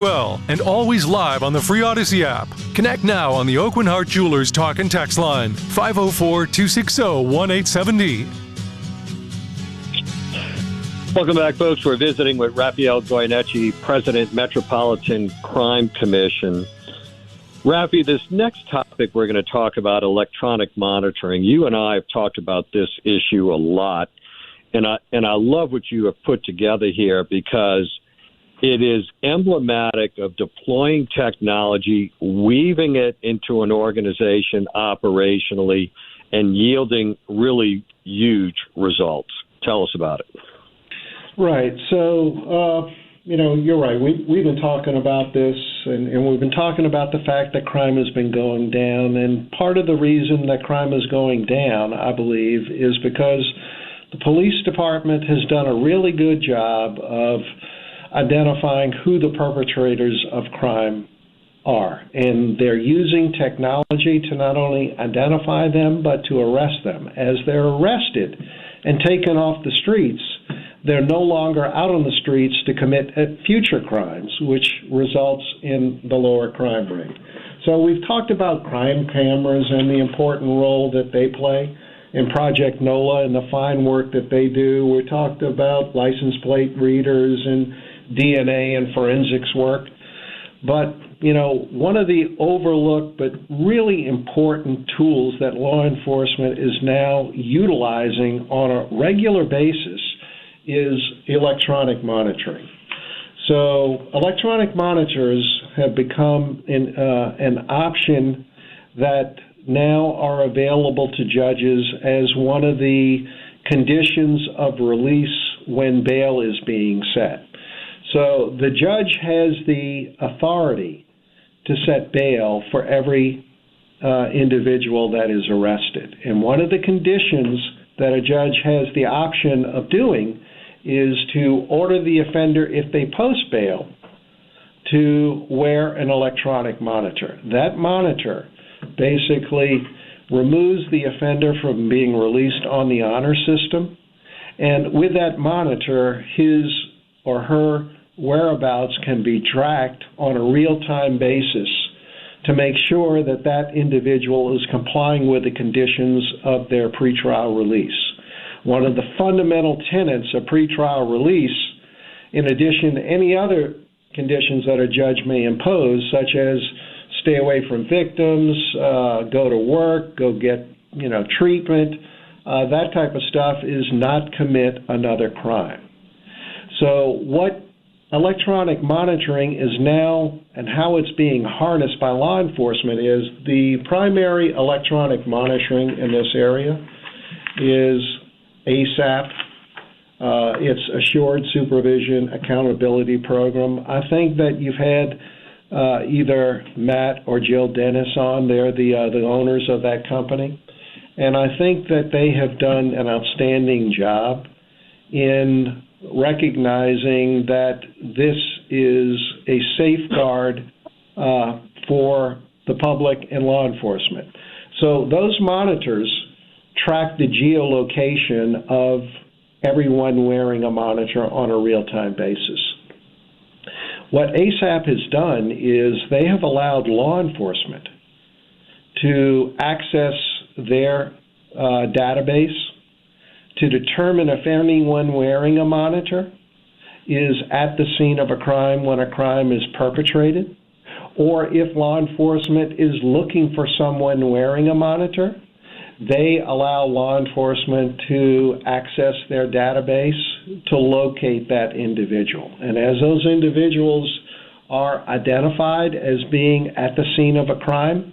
Well, and always live on the free Odyssey app. Connect now on the Oak & Hart Jewelers Talk and Text line, 504-260-1870. Welcome back, folks. We're visiting with Raphael Goyeneche, President, Metropolitan Crime Commission. Rafi, this next topic we're going to talk about electronic monitoring. You and I have talked about this issue a lot, and I love what you have put together here because it is emblematic of deploying technology, weaving it into an organization operationally, and yielding really huge results. Tell us about it. Right. So, you're right. We've been talking about this, and we've been talking about the fact that crime has been going down. And part of the reason that crime is going down, I believe, is because the police department has done a really good job of identifying who the perpetrators of crime are. And they're using technology to not only identify them, but to arrest them. As they're arrested and taken off the streets, they're no longer out on the streets to commit future crimes, which results in the lower crime rate. So we've talked about crime cameras and the important role that they play in Project NOLA and the fine work that they do. We talked about license plate readers and DNA and forensics work. But, one of the overlooked but really important tools that law enforcement is now utilizing on a regular basis is electronic monitoring. So electronic monitors have become an option that now are available to judges as one of the conditions of release when bail is being set. So the judge has the authority to set bail for every individual that is arrested. And one of the conditions that a judge has the option of doing is to order the offender, if they post bail, to wear an electronic monitor. That monitor basically removes the offender from being released on the honor system. And with that monitor, his or her whereabouts can be tracked on a real-time basis to make sure that that individual is complying with the conditions of their pretrial release. One of the fundamental tenets of pretrial release, in addition to any other conditions that a judge may impose, such as stay away from victims, go to work, go get treatment, that type of stuff, is not commit another crime. So what electronic monitoring is now, and how it's being harnessed by law enforcement, is the primary electronic monitoring in this area is ASAP. It's Assured Supervision Accountability Program. I think that you've had either Matt or Jill Dennis on. They're the owners of that company. And I think that they have done an outstanding job in recognizing that this is a safeguard for the public and law enforcement. So those monitors track the geolocation of everyone wearing a monitor on a real-time basis. What ASAP has done is they have allowed law enforcement to access their database to determine if anyone wearing a monitor is at the scene of a crime when a crime is perpetrated, or if law enforcement is looking for someone wearing a monitor, they allow law enforcement to access their database to locate that individual. And as those individuals are identified as being at the scene of a crime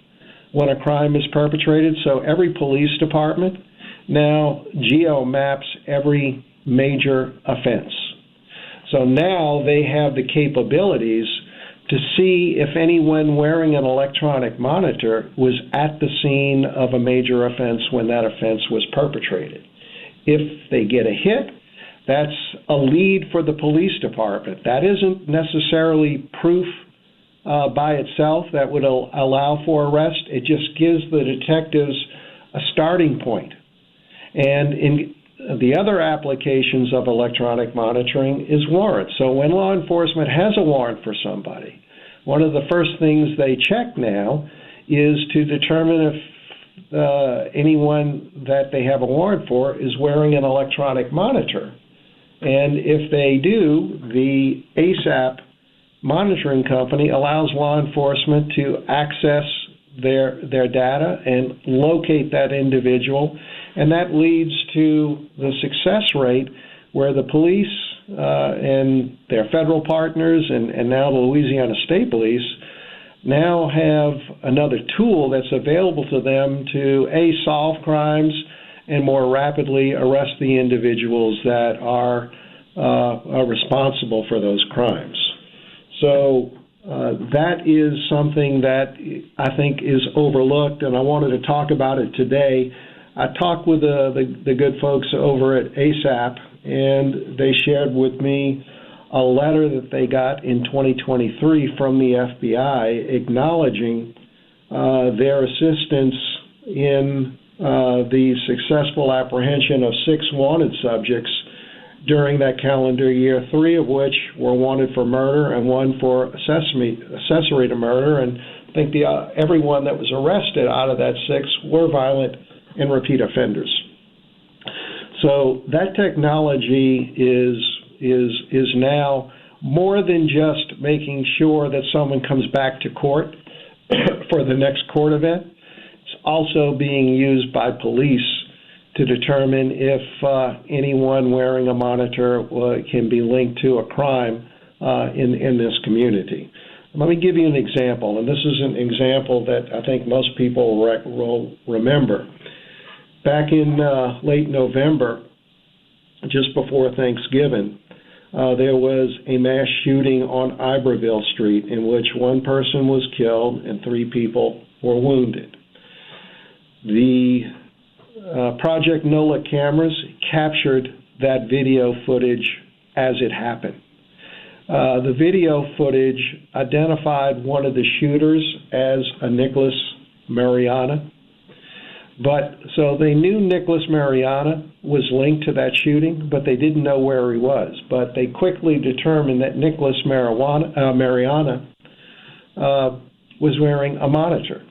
when a crime is perpetrated, so every police department now geo-maps every major offense. So now they have the capabilities to see if anyone wearing an electronic monitor was at the scene of a major offense when that offense was perpetrated. If they get a hit, that's a lead for the police department. That isn't necessarily proof by itself that would allow for arrest. It just gives the detectives a starting point. And in the other applications of electronic monitoring is warrants. So when law enforcement has a warrant for somebody, one of the first things they check now is to determine if anyone that they have a warrant for is wearing an electronic monitor. And if they do, the ASAP monitoring company allows law enforcement to access their data and locate that individual, and that leads to the success rate where the police and their federal partners and now the Louisiana State Police now have another tool that's available to them to solve crimes and more rapidly arrest the individuals that are responsible for those crimes. So that is something that I think is overlooked, and I wanted to talk about it today. I talked with the good folks over at ASAP, and they shared with me a letter that they got in 2023 from the FBI acknowledging their assistance in the successful apprehension of 6 wanted subjects during that calendar year, 3 of which were wanted for murder and 1 for accessory to murder. And I think everyone that was arrested out of that 6 were violent and repeat offenders. So that technology is now more than just making sure that someone comes back to court for the next court event. It's also being used by police to determine if anyone wearing a monitor can be linked to a crime in this community. Let me give you an example, and this is an example that I think most people will remember. Back in late November, just before Thanksgiving, there was a mass shooting on Iberville Street in which 1 person was killed and 3 people were wounded. The Project NOLA cameras captured that video footage as it happened. The video footage identified one of the shooters as a Nicholas Mariana. So they knew Nicholas Mariana was linked to that shooting, but they didn't know where he was. But they quickly determined that Nicholas Mariana was wearing a monitor.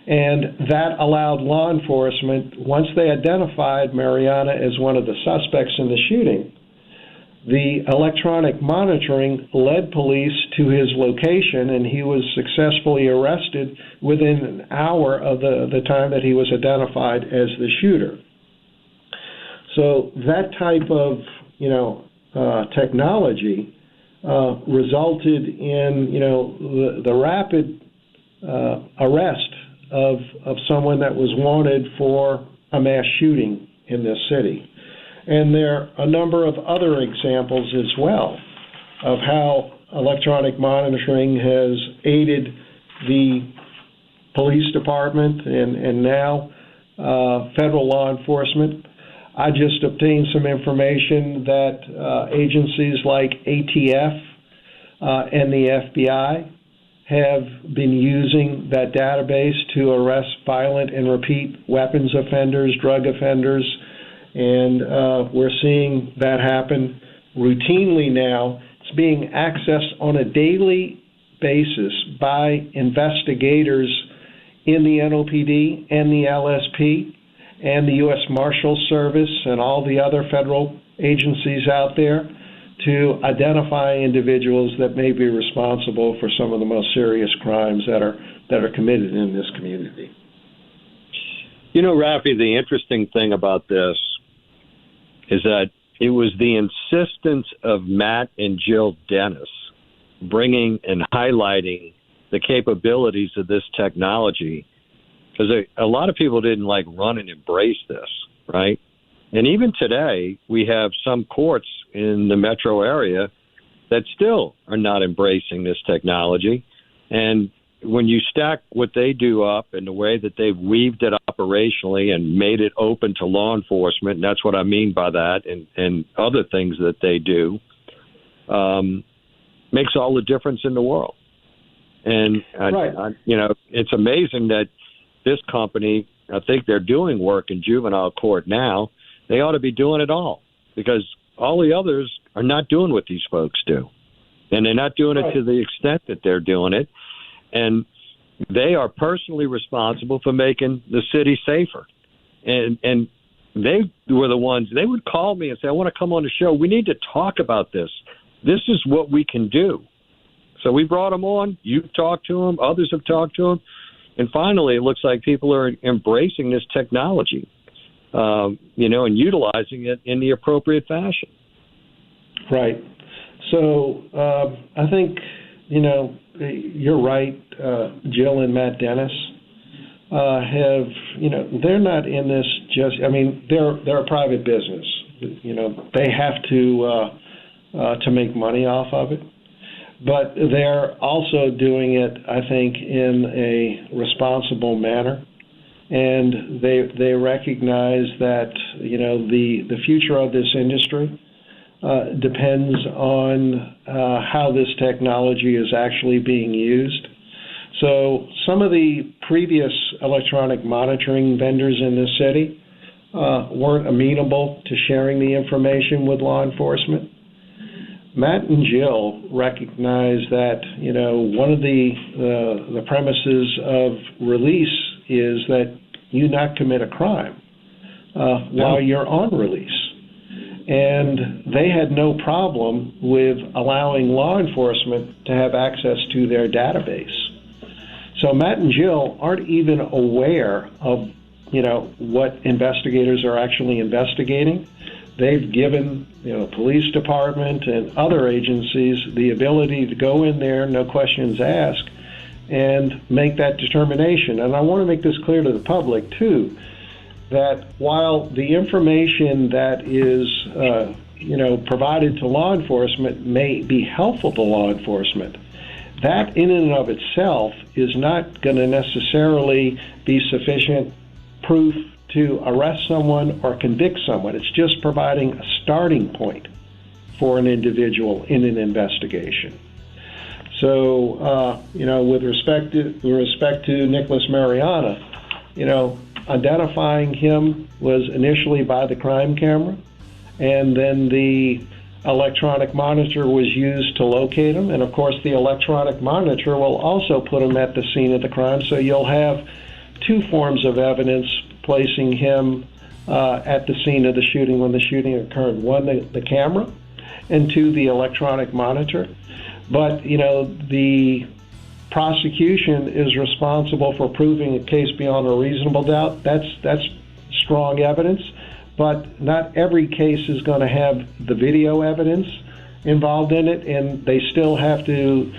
And that allowed law enforcement, once they identified Mariana as one of the suspects in the shooting, the electronic monitoring led police to his location, and he was successfully arrested within an hour of the time that he was identified as the shooter. So that type of, technology resulted in, the rapid arrest of someone that was wanted for a mass shooting in this city. And there are a number of other examples as well of how electronic monitoring has aided the police department and now federal law enforcement. I just obtained some information that agencies like ATF and the FBI have been using that database to arrest violent and repeat weapons offenders, drug offenders, and we're seeing that happen routinely now. It's being accessed on a daily basis by investigators in the NOPD and the LSP and the U.S. Marshals Service and all the other federal agencies out there to identify individuals that may be responsible for some of the most serious crimes that are committed in this community. Rafi, the interesting thing about this is that it was the insistence of Matt and Jill Dennis bringing and highlighting the capabilities of this technology, because a lot of people didn't run and embrace this, right? And even today, we have some courts in the metro area that still are not embracing this technology. And when you stack what they do up and the way that they've weaved it operationally and made it open to law enforcement, and that's what I mean by that, and other things that they do, makes all the difference in the world. And, right. It's amazing that this company, I think they're doing work in juvenile court now, they ought to be doing it all, because all the others are not doing what these folks do. And they're not doing it to the extent that they're doing it. And they are personally responsible for making the city safer. And they were the ones, they would call me and say, I want to come on the show. We need to talk about this. This is what we can do. So we brought them on. You've talked to them. Others have talked to them. And finally, it looks like people are embracing this technology, and utilizing it in the appropriate fashion. Right. So I think, you're right. Jill and Matt Dennis have, they're not in this they're a private business. They have to make money off of it. But they're also doing it, I think, in a responsible manner. And they recognize that, the future of this industry depends on how this technology is actually being used. So some of the previous electronic monitoring vendors in this city weren't amenable to sharing the information with law enforcement. Matt and Jill recognize that, one of the premises of release is that you not commit a crime while you're on release. And they had no problem with allowing law enforcement to have access to their database. So Matt and Jill aren't even aware of, what investigators are actually investigating. They've given, police department and other agencies the ability to go in there, no questions asked, and make that determination. And I want to make this clear to the public, too, that while the information that is, provided to law enforcement may be helpful to law enforcement, that in and of itself is not going to necessarily be sufficient proof to arrest someone or convict someone. It's just providing a starting point for an individual in an investigation. So, with respect to Nicholas Mariana, identifying him was initially by the crime camera, and then the electronic monitor was used to locate him. And, of course, the electronic monitor will also put him at the scene of the crime. So you'll have two forms of evidence placing him at the scene of the shooting when the shooting occurred. One, the camera, and two, the electronic monitor. But, the prosecution is responsible for proving a case beyond a reasonable doubt. That's strong evidence. But not every case is going to have the video evidence involved in it, and they still have to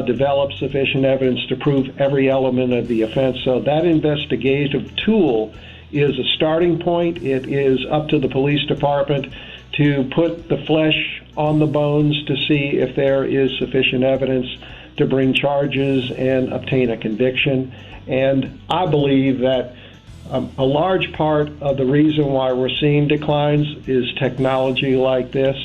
develop sufficient evidence to prove every element of the offense. So that investigative tool is a starting point. It is up to the police department to put the flesh on the bones to see if there is sufficient evidence to bring charges and obtain a conviction. And I believe that a large part of the reason why we're seeing declines is technology like this.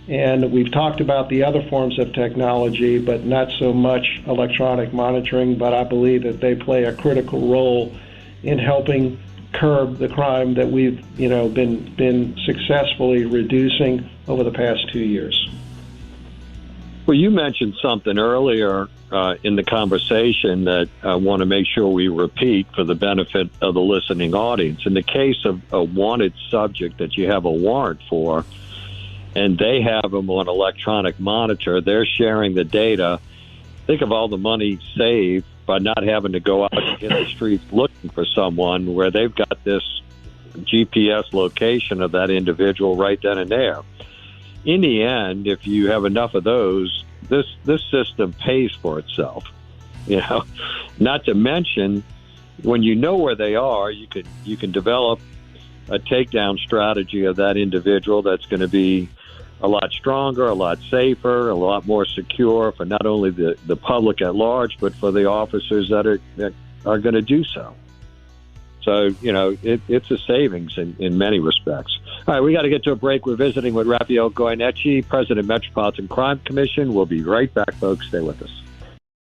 And we've talked about the other forms of technology, but not so much electronic monitoring. But I believe that they play a critical role in helping curb the crime that we've, been successfully reducing over the past 2 years. Well, you mentioned something earlier in the conversation that I want to make sure we repeat for the benefit of the listening audience. In the case of a wanted subject that you have a warrant for, and they have them on electronic monitor, they're sharing the data. Think of all the money saved by not having to go out and hit the streets looking for someone, where they've got this GPS location of that individual right then and there. In the end, if you have enough of those, this system pays for itself. Not to mention, when you know where they are, you can develop a takedown strategy of that individual that's going to be a lot stronger, a lot safer, a lot more secure for not only the public at large, but for the officers that are going to do so. So, it's a savings in many respects. All right, we got to get to a break. We're visiting with Raphael Goyeneche, President, Metropolitan Crime Commission. We'll be right back, folks. Stay with us.